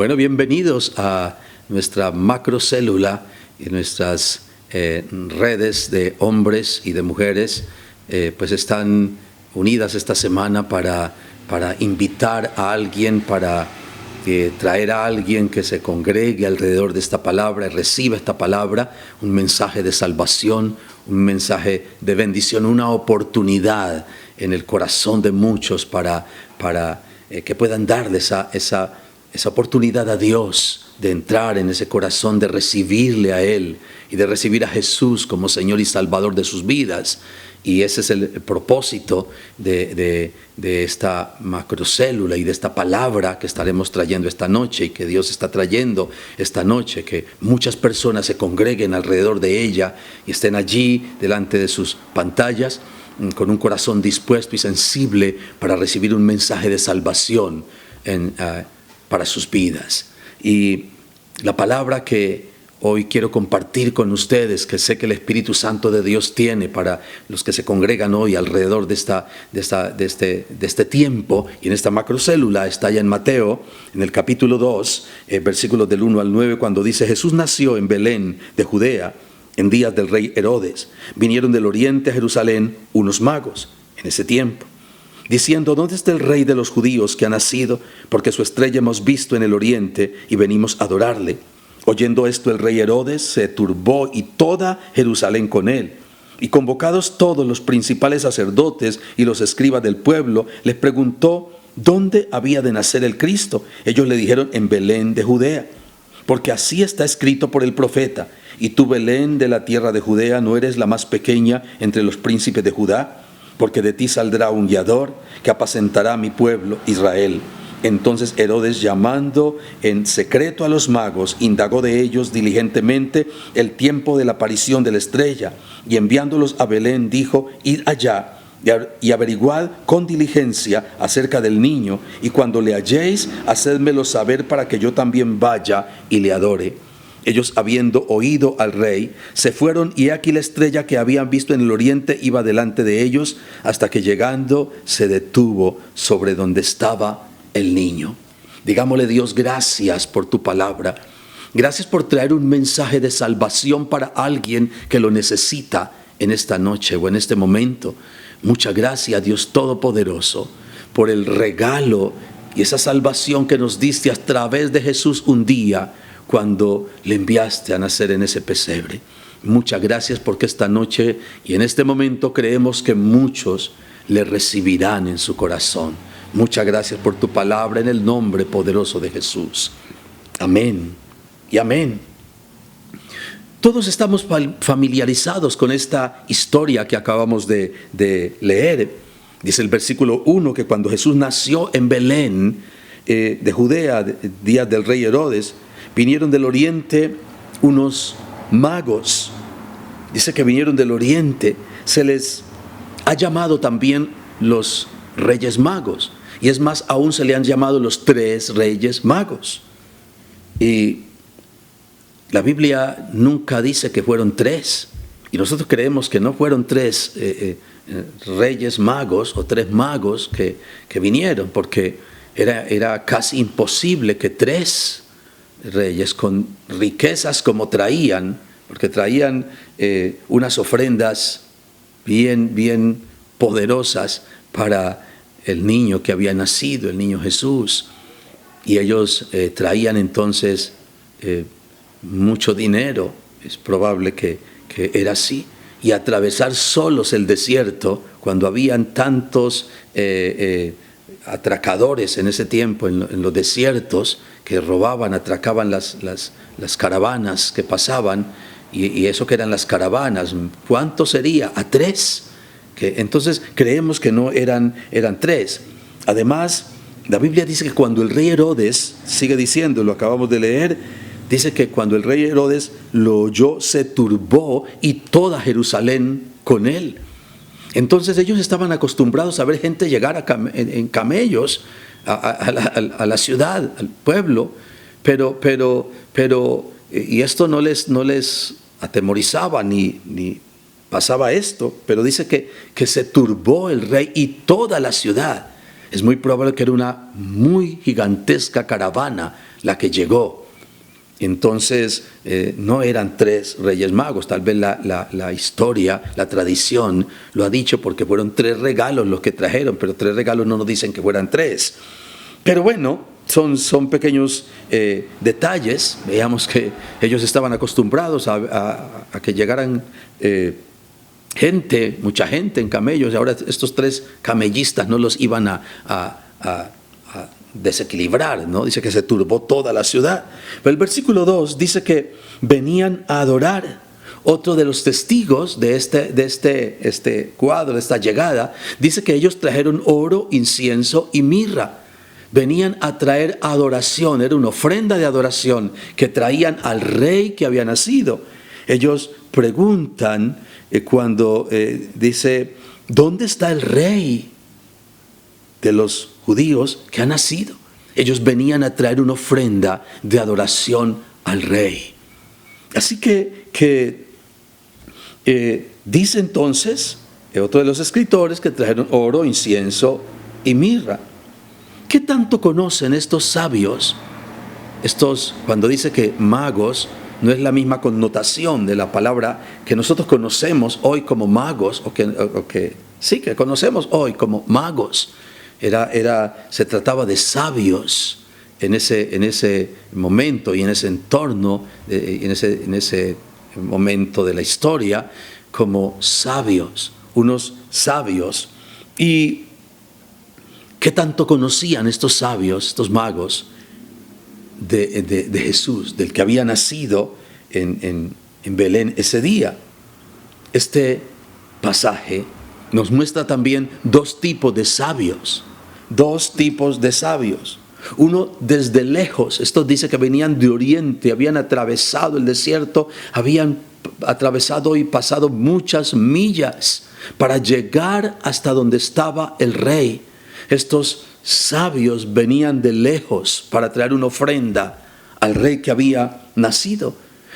Bueno, bienvenidos a nuestra macrocélula y nuestras redes de hombres y de mujeres, pues están unidas esta semana para invitar a alguien, para traer a alguien que se congregue alrededor de esta palabra y reciba esta palabra, un mensaje de salvación, un mensaje de bendición, una oportunidad en el corazón de muchos para que puedan darle esa oportunidad a Dios de entrar en ese corazón, de recibirle a Él y de recibir a Jesús como Señor y Salvador de sus vidas. Y ese es el propósito de esta macrocélula y de esta palabra que estaremos trayendo esta noche y que Dios está trayendo esta noche, que muchas personas se congreguen alrededor de ella y estén allí delante de sus pantallas con un corazón dispuesto y sensible para recibir un mensaje de salvación para sus vidas. Y la palabra que hoy quiero compartir con ustedes, que sé que el Espíritu Santo de Dios tiene para los que se congregan hoy alrededor de este tiempo y en esta macrocélula, está allá en Mateo, en el capítulo 2, versículos del 1 al 9, cuando dice: Jesús nació en Belén de Judea en días del rey Herodes. Vinieron del oriente a Jerusalén unos magos en ese tiempo, diciendo: ¿Dónde está el rey de los judíos que ha nacido? Porque su estrella hemos visto en el oriente y venimos a adorarle. Oyendo esto, el rey Herodes se turbó y toda Jerusalén con él. Y convocados todos los principales sacerdotes y los escribas del pueblo, les preguntó dónde había de nacer el Cristo. Ellos le dijeron: en Belén de Judea, porque así está escrito por el profeta: y tú, Belén, de la tierra de Judea, no eres la más pequeña entre los príncipes de Judá, porque de ti saldrá un guiador que apacentará a mi pueblo Israel. Entonces Herodes, llamando en secreto a los magos, indagó de ellos diligentemente el tiempo de la aparición de la estrella, y enviándolos a Belén dijo: id allá y averiguad con diligencia acerca del niño, y cuando le halléis, hacedmelo saber para que yo también vaya y le adore. Ellos, habiendo oído al rey, se fueron, y he aquí la estrella que habían visto en el oriente iba delante de ellos, hasta que llegando se detuvo sobre donde estaba el niño. Digámosle: Dios, gracias por tu palabra. Gracias por traer un mensaje de salvación para alguien que lo necesita en esta noche o en este momento. Muchas gracias, Dios Todopoderoso, por el regalo y esa salvación que nos diste a través de Jesús un día cuando le enviaste a nacer en ese pesebre. Muchas gracias porque esta noche y en este momento creemos que muchos le recibirán en su corazón. Muchas gracias por tu palabra en el nombre poderoso de Jesús. Amén y amén. Todos estamos familiarizados con esta historia que acabamos de leer. Dice el versículo 1 que cuando Jesús nació en Belén de Judea, días del rey Herodes, vinieron del oriente unos magos. Dice que vinieron del oriente. Se les ha llamado también los reyes magos. Y es más, aún se le han llamado los 3 reyes magos. Y la Biblia nunca dice que fueron 3. Y nosotros creemos que no fueron 3 reyes magos o 3 magos que vinieron, porque era casi imposible que 3 reyes con riquezas como traían, porque traían unas ofrendas bien poderosas para el niño que había nacido, el niño Jesús. Y ellos traían entonces mucho dinero. Es probable que era así. Y atravesar solos el desierto, cuando habían tantos atracadores en ese tiempo, en los desiertos, que robaban, atracaban las caravanas que pasaban, y eso que eran las caravanas, ¿cuánto sería? A 3. Entonces creemos que no eran 3. Además, la Biblia dice que cuando el rey Herodes, sigue diciendo, lo acabamos de leer, dice que cuando el rey Herodes lo oyó, se turbó y toda Jerusalén con él. Entonces ellos estaban acostumbrados a ver gente llegar en camellos a la ciudad, al pueblo, pero y esto no les atemorizaba ni pasaba esto, pero dice que se turbó el rey y toda la ciudad. Es muy probable que era una muy gigantesca caravana la que llegó. Entonces, no eran 3 reyes magos. Tal vez la historia, la tradición lo ha dicho porque fueron 3 regalos los que trajeron, pero 3 regalos no nos dicen que fueran 3. Pero bueno, son pequeños detalles. Veamos que ellos estaban acostumbrados a que llegaran mucha gente en camellos, y ahora estos 3 camellistas no los iban a desequilibrar, ¿no? Dice que se turbó toda la ciudad. Pero el versículo 2 dice que venían a adorar. Otro de los testigos de este cuadro, de esta llegada, dice que ellos trajeron oro, incienso y mirra. Venían a traer adoración, era una ofrenda de adoración que traían al rey que había nacido. Ellos preguntan cuando dice, ¿dónde está el rey de los judíos que ha nacido? Ellos venían a traer una ofrenda de adoración al rey. Así que dice entonces otro de los escritores que trajeron oro, incienso y mirra. ¿Qué tanto conocen estos sabios? Cuando dice que magos, no es la misma connotación de la palabra que nosotros conocemos hoy como magos, que conocemos hoy como magos. Se trataba de sabios en ese momento y en ese entorno, en ese momento de la historia, como sabios, unos sabios. ¿Y qué tanto conocían estos sabios, estos magos, de Jesús, del que había nacido en Belén ese día? Este pasaje nos muestra también 2 tipos de sabios. 2 tipos de sabios. Uno desde lejos. Esto dice que venían de oriente, habían atravesado el desierto, habían atravesado y pasado muchas millas para llegar hasta donde estaba el rey. Estos sabios venían de lejos para traer una ofrenda al rey que había nacido.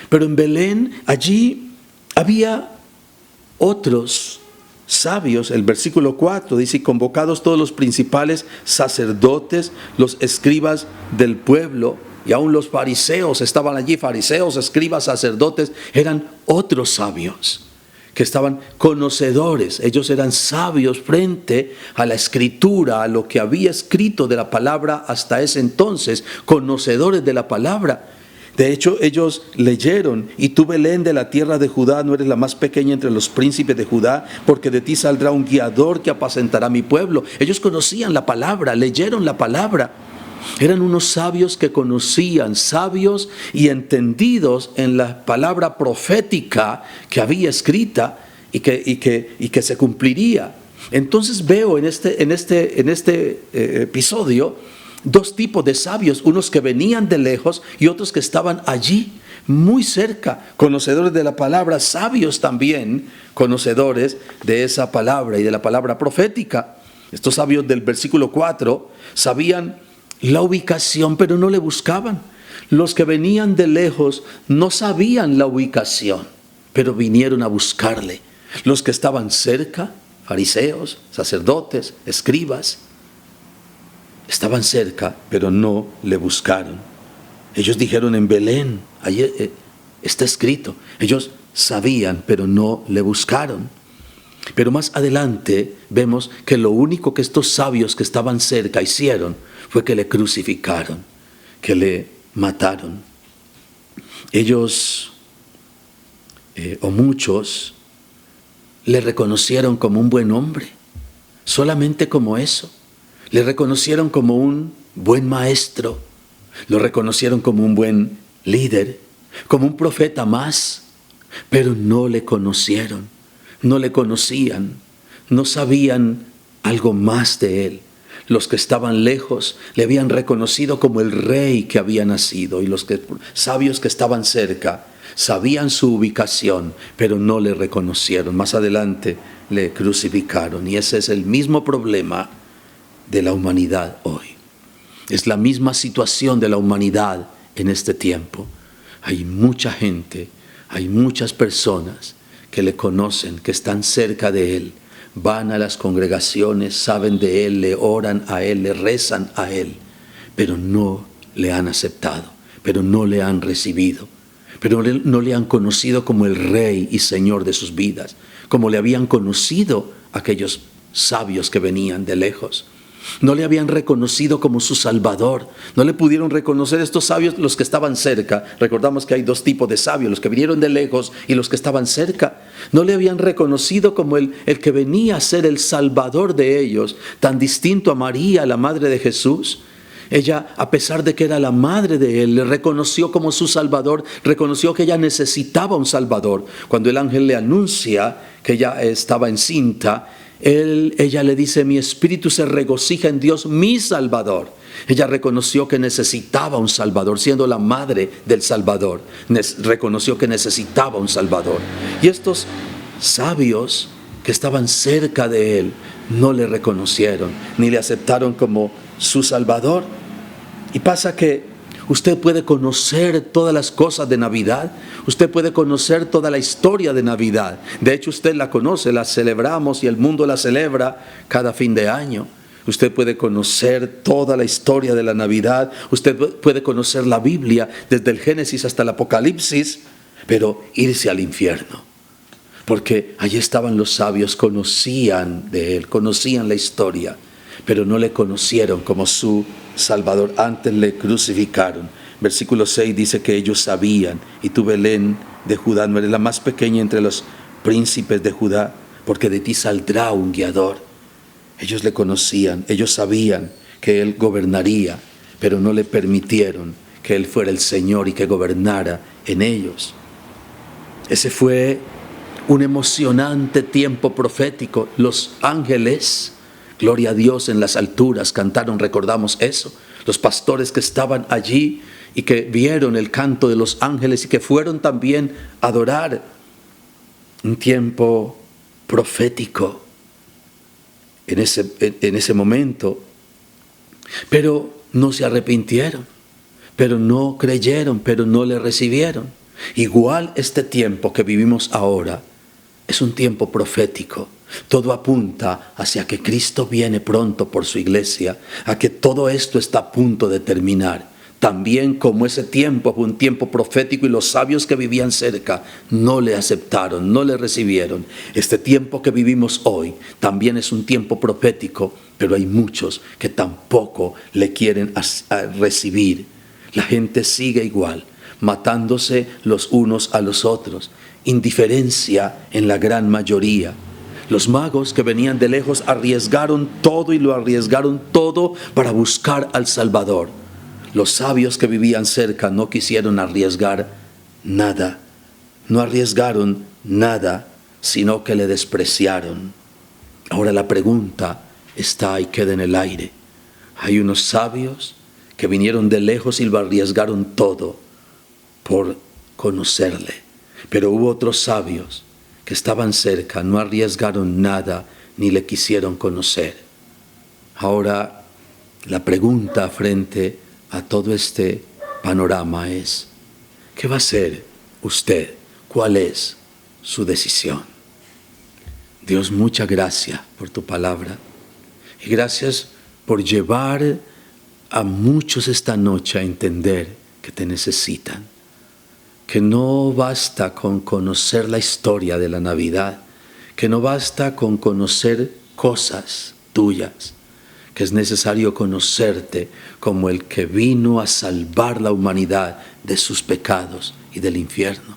Pero en Belén, allí había otros sabios. El versículo 4 dice, convocados todos los principales sacerdotes, los escribas del pueblo, y aún los fariseos estaban allí. Fariseos, escribas, sacerdotes, eran otros sabios que estaban conocedores. Ellos eran sabios frente a la escritura, a lo que había escrito de la palabra hasta ese entonces, conocedores de la palabra. De hecho, ellos leyeron, y tú, Belén, de la tierra de Judá, no eres la más pequeña entre los príncipes de Judá, porque de ti saldrá un guiador que apacentará mi pueblo. Ellos conocían la palabra, leyeron la palabra. Eran unos sabios que conocían, sabios y entendidos en la palabra profética que había escrita y que se cumpliría. Entonces veo en este episodio 2 tipos de sabios, unos que venían de lejos y otros que estaban allí, muy cerca, conocedores de la palabra, sabios también, conocedores de esa palabra y de la palabra profética. Estos sabios del versículo 4 sabían la ubicación, pero no le buscaban. Los que venían de lejos no sabían la ubicación, pero vinieron a buscarle. Los que estaban cerca, fariseos, sacerdotes, escribas, estaban cerca, pero no le buscaron. Ellos dijeron, en Belén, allí está escrito. Ellos sabían, pero no le buscaron. Pero más adelante vemos que lo único que estos sabios que estaban cerca hicieron fue que le crucificaron, que le mataron. Ellos, o muchos, le reconocieron como un buen hombre, solamente como eso. Le reconocieron como un buen maestro, lo reconocieron como un buen líder, como un profeta más, pero no le conocieron, no le conocían, no sabían algo más de él. Los que estaban lejos le habían reconocido como el rey que había nacido, y los sabios que estaban cerca sabían su ubicación, pero no le reconocieron. Más adelante le crucificaron, y ese es el mismo problema de la humanidad hoy. Es la misma situación de la humanidad en este tiempo. Hay mucha gente, hay muchas personas que le conocen, que están cerca de él, van a las congregaciones, saben de Él, le oran a Él, le rezan a Él, pero no le han aceptado, pero no le han recibido, pero no le han conocido como el Rey y Señor de sus vidas, como le habían conocido aquellos sabios que venían de lejos. No le habían reconocido como su Salvador. No le pudieron reconocer estos sabios, los que estaban cerca. Recordamos que hay dos tipos de sabios, los que vinieron de lejos y los que estaban cerca. No le habían reconocido como el que venía a ser el Salvador de ellos, tan distinto a María, la madre de Jesús. Ella, a pesar de que era la madre de él, le reconoció como su Salvador, reconoció que ella necesitaba un Salvador. Cuando el ángel le anuncia que ella estaba encinta, ella le dice: mi espíritu se regocija en Dios, mi Salvador. Ella reconoció que necesitaba un Salvador, siendo la madre del Salvador. Reconoció que necesitaba un Salvador. Y estos sabios que estaban cerca de él no le reconocieron, ni le aceptaron como su Salvador. Y pasa que usted puede conocer todas las cosas de Navidad. Usted puede conocer toda la historia de Navidad. De hecho, usted la conoce, la celebramos y el mundo la celebra cada fin de año. Usted puede conocer toda la historia de la Navidad. Usted puede conocer la Biblia desde el Génesis hasta el Apocalipsis, pero irse al infierno. Porque allí estaban los sabios, conocían de Él, conocían la historia, pero no le conocieron como su Salvador. Antes le crucificaron. Versículo 6 dice que ellos sabían: y tú, Belén de Judá, no eres la más pequeña entre los príncipes de Judá, porque de ti saldrá un guiador. Ellos le conocían, ellos sabían que Él gobernaría, pero no le permitieron que Él fuera el Señor y que gobernara en ellos. Ese fue un emocionante tiempo profético. Los ángeles, gloria a Dios en las alturas, cantaron, recordamos eso. Los pastores que estaban allí y que vieron el canto de los ángeles y que fueron también a adorar. Un tiempo profético en ese momento. Pero no se arrepintieron, pero no creyeron, pero no le recibieron. Igual este tiempo que vivimos ahora es un tiempo profético. Todo apunta hacia que Cristo viene pronto por su iglesia, a que todo esto está a punto de terminar. También como ese tiempo fue un tiempo profético y los sabios que vivían cerca no le aceptaron, no le recibieron. Este tiempo que vivimos hoy también es un tiempo profético, pero hay muchos que tampoco le quieren recibir. La gente sigue igual, matándose los unos a los otros. Indiferencia en la gran mayoría. Los magos que venían de lejos arriesgaron todo y lo arriesgaron todo para buscar al Salvador. Los sabios que vivían cerca no quisieron arriesgar nada. No arriesgaron nada, sino que le despreciaron. Ahora la pregunta está y queda en el aire. Hay unos sabios que vinieron de lejos y lo arriesgaron todo por conocerle. Pero hubo otros sabios que estaban cerca, no arriesgaron nada ni le quisieron conocer. Ahora la pregunta frente a todo este panorama es: ¿qué va a hacer usted? ¿Cuál es su decisión? Dios, muchas gracias por tu palabra y gracias por llevar a muchos esta noche a entender que te necesitan. Que no basta con conocer la historia de la Navidad, que no basta con conocer cosas tuyas, que es necesario conocerte como el que vino a salvar la humanidad de sus pecados y del infierno.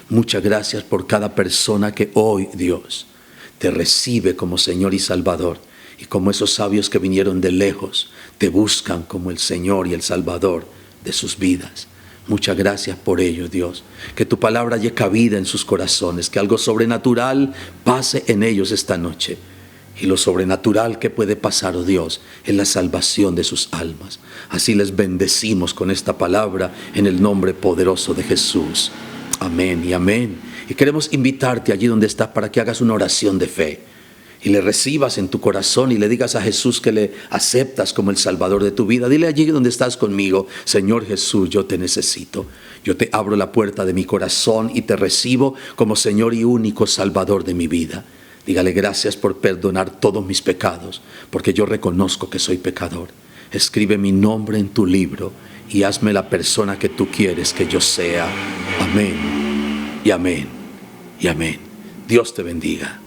Muchas gracias por cada persona que hoy, Dios, te recibe como Señor y Salvador, y como esos sabios que vinieron de lejos, te buscan como el Señor y el Salvador de sus vidas. Muchas gracias por ello, Dios. Que tu palabra haya cabida en sus corazones, que algo sobrenatural pase en ellos esta noche. Y lo sobrenatural que puede pasar, oh Dios, es la salvación de sus almas. Así les bendecimos con esta palabra en el nombre poderoso de Jesús. Amén y amén. Y queremos invitarte allí donde estás para que hagas una oración de fe y le recibas en tu corazón y le digas a Jesús que le aceptas como el Salvador de tu vida. Dile allí donde estás conmigo: Señor Jesús, yo te necesito. Yo te abro la puerta de mi corazón y te recibo como Señor y único Salvador de mi vida. Dígale: gracias por perdonar todos mis pecados, porque yo reconozco que soy pecador. Escribe mi nombre en tu libro y hazme la persona que tú quieres que yo sea. Amén y amén y amén. Dios te bendiga.